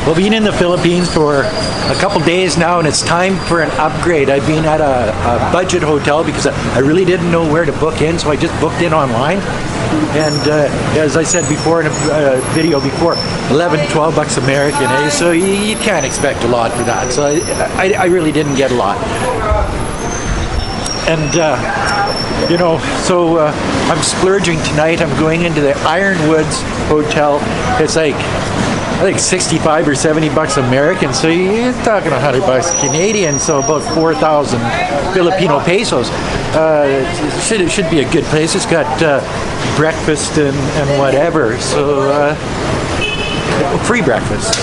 Well, been in the Philippines for a couple days now, and it's time for an upgrade. I've been at a budget hotel because I really didn't know where to book in, so I just booked in online. And as I said before in a video before, 11, 12 bucks American, eh? So you can't expect a lot for that. So I really didn't get a lot. And you know, so I'm splurging tonight. I'm going into the Ironwoods Hotel. It's like, I think 65 or 70 bucks American, so you're talking 100 bucks Canadian, so about 4,000 Filipino pesos. It should be a good place. It's got breakfast and whatever, so free breakfast.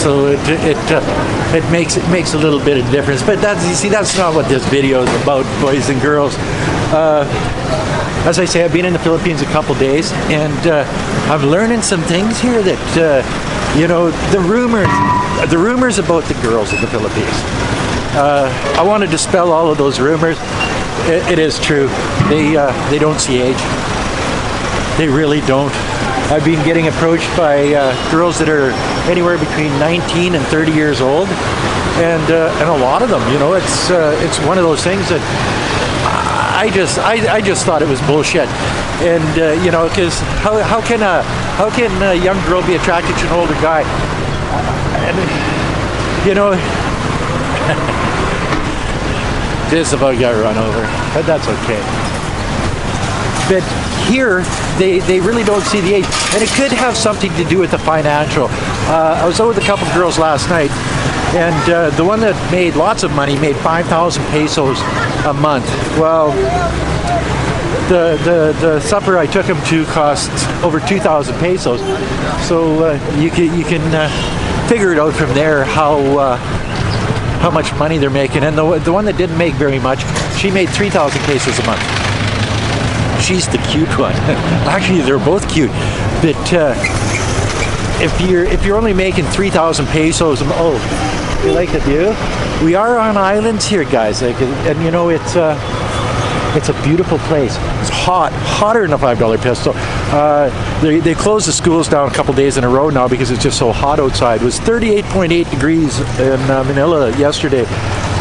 So it makes a little bit of difference. But that's not what this video is about, boys and girls. As I say, I've been in the Philippines a couple days, and I'm learning some things here that, you know, the rumors about the girls in the Philippines. I want to dispel all of those rumors. It is true. They don't see age. They really don't. I've been getting approached by girls that are anywhere between 19 and 30 years old, and a lot of them, you know, it's one of those things that I just thought it was bullshit. And you know, because how can a young girl be attracted to an older guy? And, you know, just about got run over, but that's okay. But here, they really don't see the age, and it could have something to do with the financial. I was out with a couple girls last night, and the one that made lots of money made 5,000 pesos a month. Well, the supper I took them to costs over 2,000 pesos, so you can figure it out from there how much money they're making. And the one that didn't make very much, she made 3,000 pesos a month. She's the cute one. Actually, they're both cute, but if you're only making 3,000 pesos, oh, you like the view? We are on islands here, guys, like, and you know, it's a beautiful place. It's hotter than a $5 peso. They closed the schools down a couple days in a row now because it's just so hot outside. It was 38.8 degrees in Manila yesterday.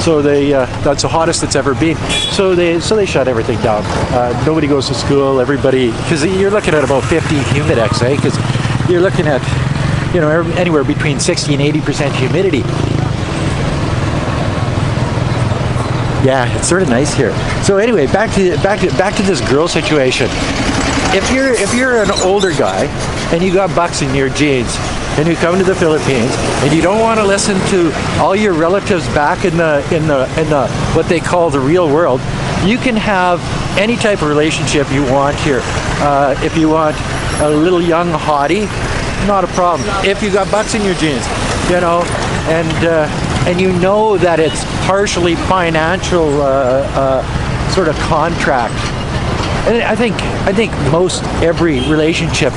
So that's the hottest it's ever been. So they shut everything down. Nobody goes to school. Everybody, because you're looking at about 50 humidex, eh? Because you're looking at, you know, anywhere between 60 and 80% humidity. Yeah, it's sort of nice here. So anyway, back to this girl situation. If you're an older guy and you got bucks in your jeans, and you come to the Philippines and you don't want to listen to all your relatives back in the what they call the real world, you can have any type of relationship you want here. If you want a little young hottie, not a problem. If you got bucks in your jeans, you know, and you know that it's partially financial sort of contract. And I think most every relationship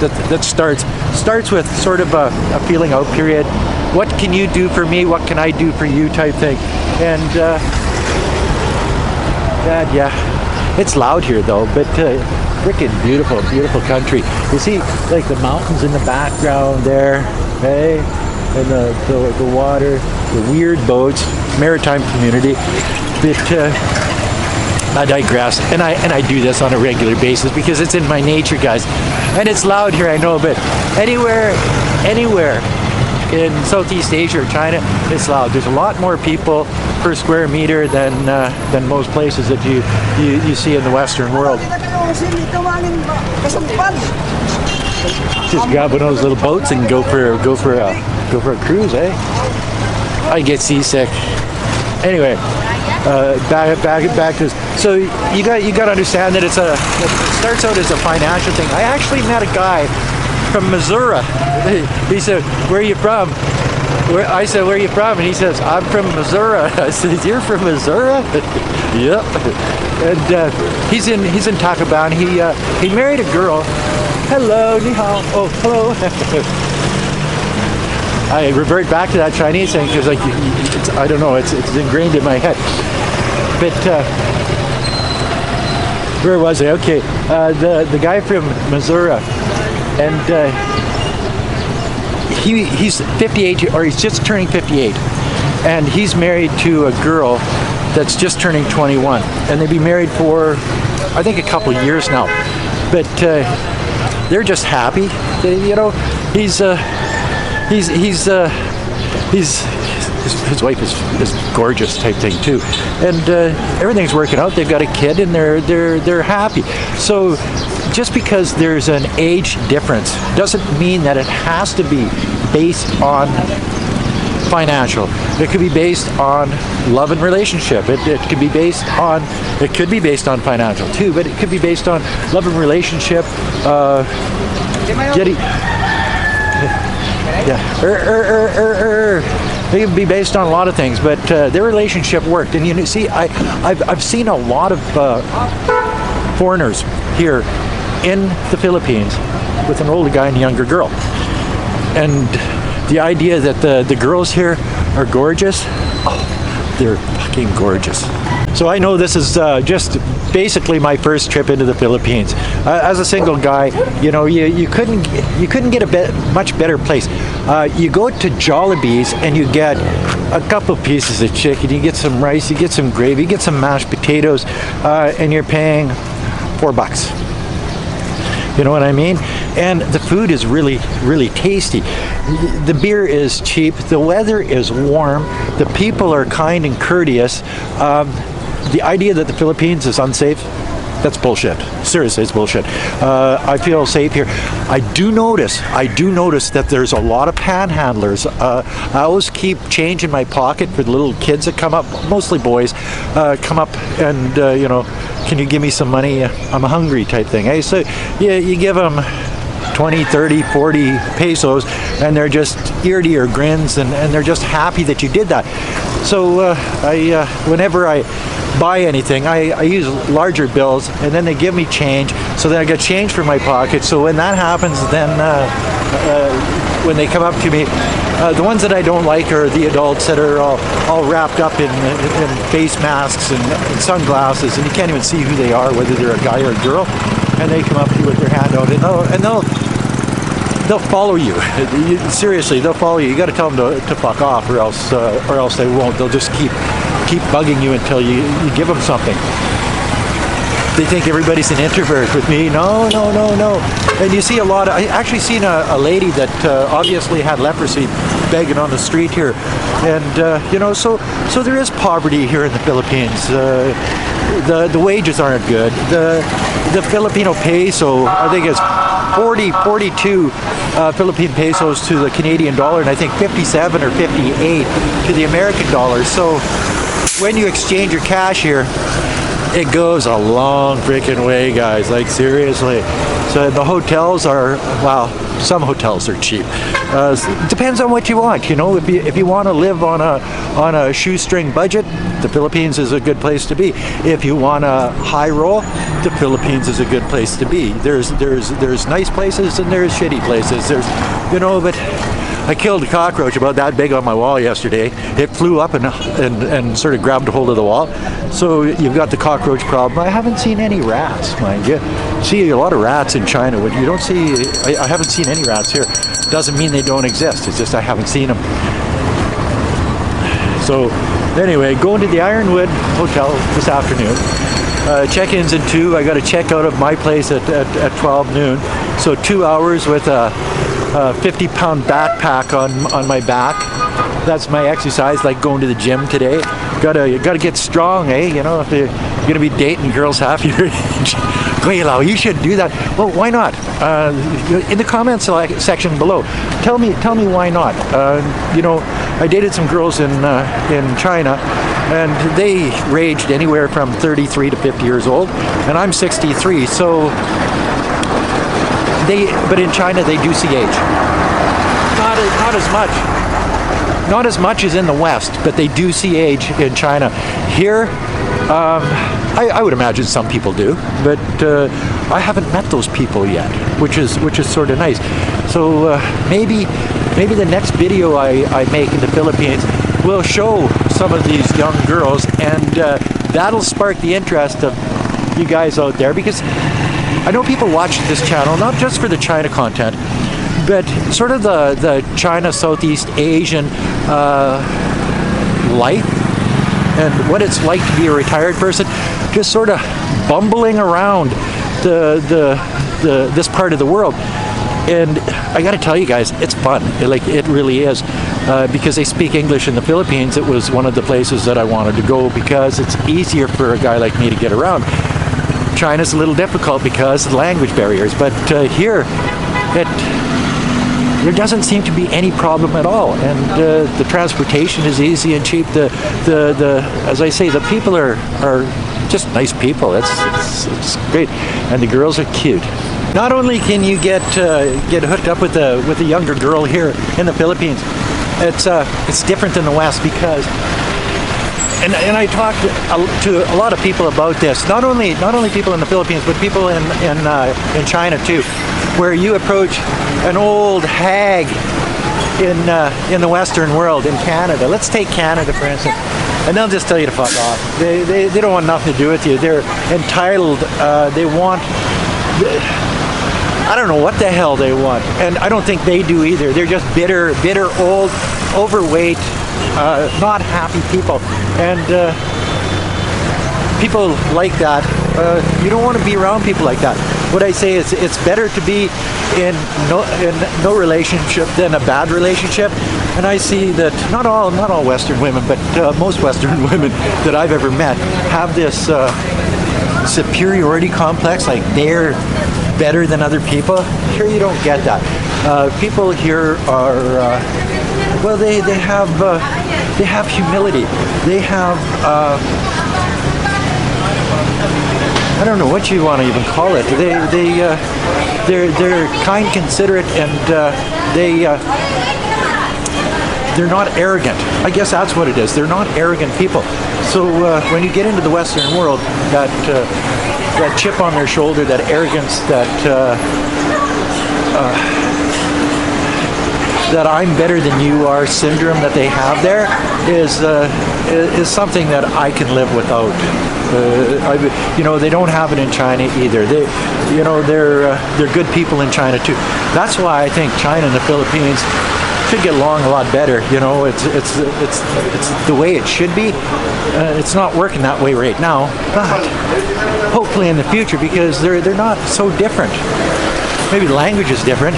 that starts with sort of a feeling out period. What can you do for me? What can I do for you? Type thing. And yeah, it's loud here though, but freaking beautiful country. You see, like the mountains in the background there, hey, and the water, the weird boats, maritime community. But I digress, and I do this on a regular basis because it's in my nature, guys. And it's loud here, I know, but anywhere in Southeast Asia or China, it's loud. There's a lot more people per square meter than most places that you see in the Western world. Just grab one of those little boats and go for a cruise, eh? I get seasick. Anyway. Back to this. So you got to understand that it starts out as a financial thing. I actually met a guy from Missouri. He said, "Where are you from?" I said, "Where are you from?" And he says, "I'm from Missouri." I said, "You're from Missouri?" Yep. And he's in Tacloban. He married a girl. Hello, ni hao. Oh, hello. I revert back to that Chinese thing because, like, I don't know, it's ingrained in my head. But where was I? Okay, the guy from Missouri, and he's 58, or he's just turning 58, and he's married to a girl that's just turning 21, and they've been married for, I think, a couple of years now. But they're just happy. You know, his wife is gorgeous type thing too, and everything's working out. They've got a kid, and they're happy. So just because there's an age difference doesn't mean that it has to be based on financial. It could be based on love and relationship. It could be based on, it could be based on financial too, but it could be based on love and relationship. Getting, yeah, It could be based on a lot of things, but their relationship worked. And you see, I've seen a lot of foreigners here in the Philippines with an older guy and a younger girl. And the idea that the girls here are gorgeous, oh, they're fucking gorgeous. So I know this is just basically my first trip into the Philippines. As a single guy, you know, you couldn't get a much better place. You go to Jollibee's and you get a couple pieces of chicken, you get some rice, you get some gravy, you get some mashed potatoes, and you're paying $4. You know what I mean? And the food is really, really tasty. The beer is cheap. The weather is warm. The people are kind and courteous. The idea that the Philippines is unsafe, that's bullshit. Seriously, it's bullshit. I feel safe here. I do notice that there's a lot of panhandlers. I always keep change in my pocket for the little kids that come up, mostly boys, come up and, you know, can you give me some money? I'm hungry type thing. Hey, so yeah, you give them 20, 30, 40 pesos, and they're just ear-to-ear grins, and they're just happy that you did that. So whenever I buy anything, I use larger bills, and then they give me change, so then I get change from my pocket. So when that happens, then when they come up to me, the ones that I don't like are the adults that are all wrapped up in face masks and sunglasses, and you can't even see who they are, whether they're a guy or a girl, and they come up to you with their hand out, and they'll follow you. Seriously, they'll follow you. You got to tell them to fuck off, or else they won't. They'll just keep bugging you until you give them something. They think everybody's an introvert with me. No. And you see a lot of, I actually seen a lady that obviously had leprosy begging on the street here. And, you know, so there is poverty here in the Philippines. The wages aren't good. The Filipino peso, I think it's 42 Philippine pesos to the Canadian dollar, and I think 57 or 58 to the American dollar. So when you exchange your cash here, it goes a long freaking way, guys. Like, seriously. So the hotels are, well, some hotels are cheap. Depends on what you want. You know, if you want to live on a shoestring budget, the Philippines is a good place to be. If you want a high roll, the Philippines is a good place to be. There's nice places and there's shitty places. You know, but I killed a cockroach about that big on my wall yesterday. It flew up and sort of grabbed a hold of the wall. So you've got the cockroach problem. I haven't seen any rats, mind you. See a lot of rats in China. What you don't see, I haven't seen any rats here. Doesn't mean they don't exist. It's just I haven't seen them. So anyway, going to the Ironwood Hotel this afternoon. Check-in's at 2. I got to check out of my place at 12 noon. So 2 hours with a 50-pound backpack on my back. That's my exercise, like going to the gym today. Gotta get strong, eh? You know, if you're gonna be dating girls half your age. Gweilo, you should do that. Well, why not? In the comments section below, tell me why not. You know, I dated some girls in China, and they ranged anywhere from 33 to 50 years old, and I'm 63. So but in China they do see age. Not as much. Not as much as in the West, but they do see age in China. Here, I would imagine some people do, but I haven't met those people yet, which is sort of nice. So maybe the next video I make in the Philippines will show some of these young girls, and that'll spark the interest of you guys out there, because I know people watch this channel not just for the China content, but sort of the China, Southeast Asian life and what it's like to be a retired person, just sort of bumbling around this part of the world. And I got to tell you guys, it's fun. It really is, because they speak English in the Philippines. It was one of the places that I wanted to go because it's easier for a guy like me to get around. China's a little difficult because of the language barriers, but here there doesn't seem to be any problem at all, and the transportation is easy and cheap. As I say, the people are just nice people. It's great, and the girls are cute. Not only can you get hooked up with a younger girl here in the Philippines, it's different than the West because, and I talked to a lot of people about this. Not only people in the Philippines, but people in China too, where you approach an old hag in the Western world, in Canada. Let's take Canada for instance, and they'll just tell you to fuck off. They don't want nothing to do with you. They're entitled. They want. I don't know what the hell they want, and I don't think they do either. They're just bitter, old, overweight, not happy people, and people like that. You don't want to be around people like that. What I say is, it's better to be in no relationship than a bad relationship. And I see that not all Western women, but most Western women that I've ever met have this superiority complex, like they're better than other people. Here you don't get that. People here are well, they have humility. They have I don't know what you want to even call it. They're kind, considerate, and they're not arrogant. I guess that's what it is. They're not arrogant people. So when you get into the Western world, that chip on their shoulder, that arrogance, that I'm better than you are syndrome that they have there is something that I can live without. They don't have it in China either. They're good people in China too. That's why I think China and the Philippines should get along a lot better. It's the way it should be. It's not working that way right now, but hopefully in the future, because they're not so different. Maybe the language is different.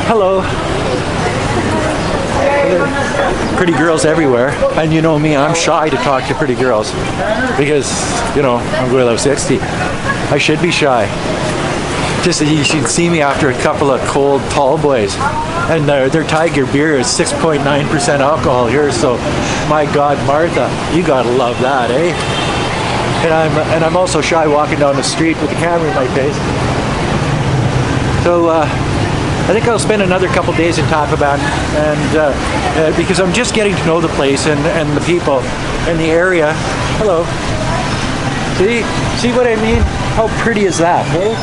Hello. Pretty girls everywhere, and you know me, I'm shy to talk to pretty girls because I'm Gweilo 60. I should be shy. Just you should see me after a couple of cold tall boys, and their Tiger beer is 6.9% alcohol here. So, my God, Martha, you gotta love that, eh? And I'm also shy walking down the street with the camera in my face. So I think I'll spend another couple days in Tacloban, and because I'm just getting to know the place and the people and the area. Hello. See what I mean? How pretty is that, hey?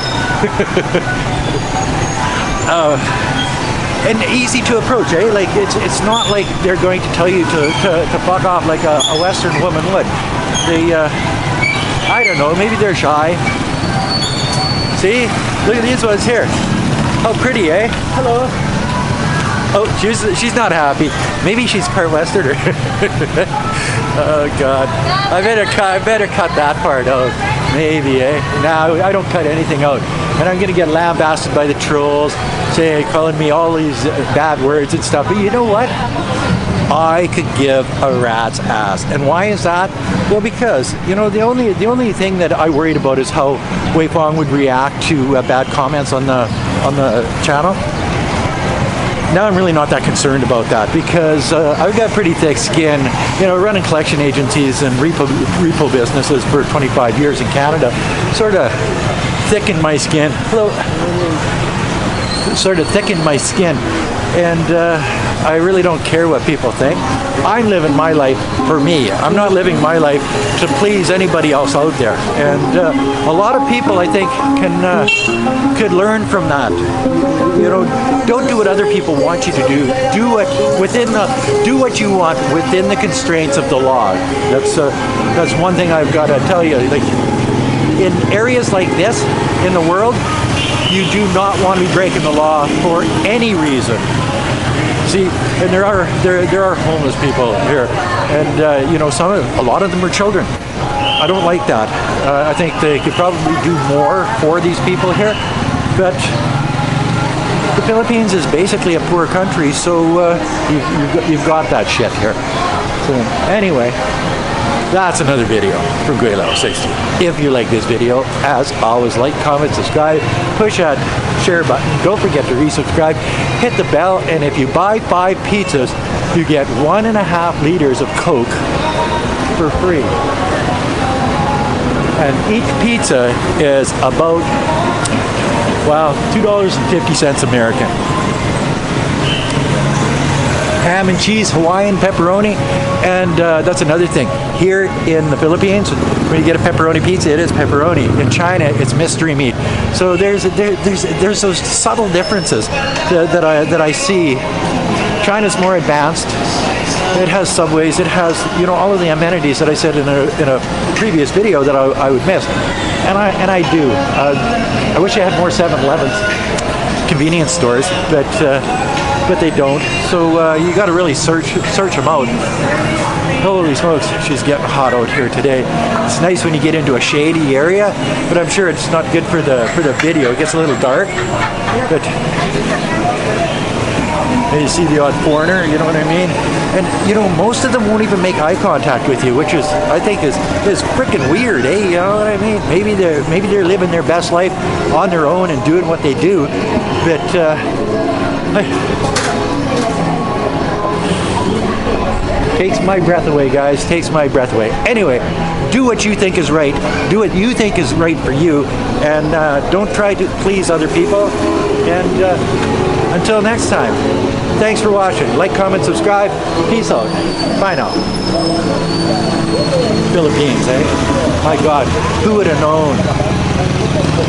And easy to approach, eh? Like it's not like they're going to tell you to fuck off like a Western woman would. They, I don't know, maybe they're shy. See? Look at these ones here. How pretty, eh? Hello. Oh, she's not happy. Maybe she's part Westerner. Oh God, I better cut that part out. Maybe, eh? No, I don't cut anything out. And I'm gonna get lambasted by the trolls, calling me all these bad words and stuff. But you know what? I could give a rat's ass. And why is that? Well, because the only thing that I worried about is how Wei Fong would react to bad comments on the channel. Now I'm really not that concerned about that because I've got pretty thick skin. Running collection agencies and repo businesses for 25 years in Canada sort of thickened my skin. Hello. Sort of thickened my skin, and I really don't care what people think. I'm living my life for me. I'm not living my life to please anybody else out there. And a lot of people, I think, could learn from that. Don't do what other people want you to do. Do what you want within the constraints of the law. That's one thing I've got to tell you. Like in areas like this in the world, You do not want to be breaking the law for any reason. See, and there are homeless people here, and you know, a lot of them are children. I don't like that. I think they could probably do more for these people here, but the Philippines is basically a poor country, so you've got that shit here. So anyway, that's another video from Gweilo 60. If you like this video, as always, like, comment, subscribe, push that share button. Don't forget to resubscribe, hit the bell, and if you buy 5 pizzas, you get 1.5 liters of Coke for free. And each pizza is about, well, $2.50 American. Ham and cheese, Hawaiian pepperoni, and that's another thing. Here in the Philippines, when you get a pepperoni pizza, it is pepperoni. In China, it's mystery meat. So there's those subtle differences that I see. China's more advanced. It has subways. It has, you know, all of the amenities that I said in a previous video that I would miss, and I do. I wish I had more 7-Elevens, convenience stores, but they don't. So you got to really search them out. Holy smokes, she's getting hot out here today. It's nice when you get into a shady area, but I'm sure it's not good for the video. It gets a little dark, but you see the odd foreigner, you know what I mean? And you know, most of them won't even make eye contact with you, which I think is freaking weird, eh? You know what I mean? Maybe they're living their best life on their own and doing what they do, but takes my breath away, guys. Takes my breath away. Anyway, do what you think is right. Do what you think is right for you, and don't try to please other people. And until next time, thanks for watching. Like, comment, subscribe. Peace out. Bye now. Philippines, eh? My God, who would have known?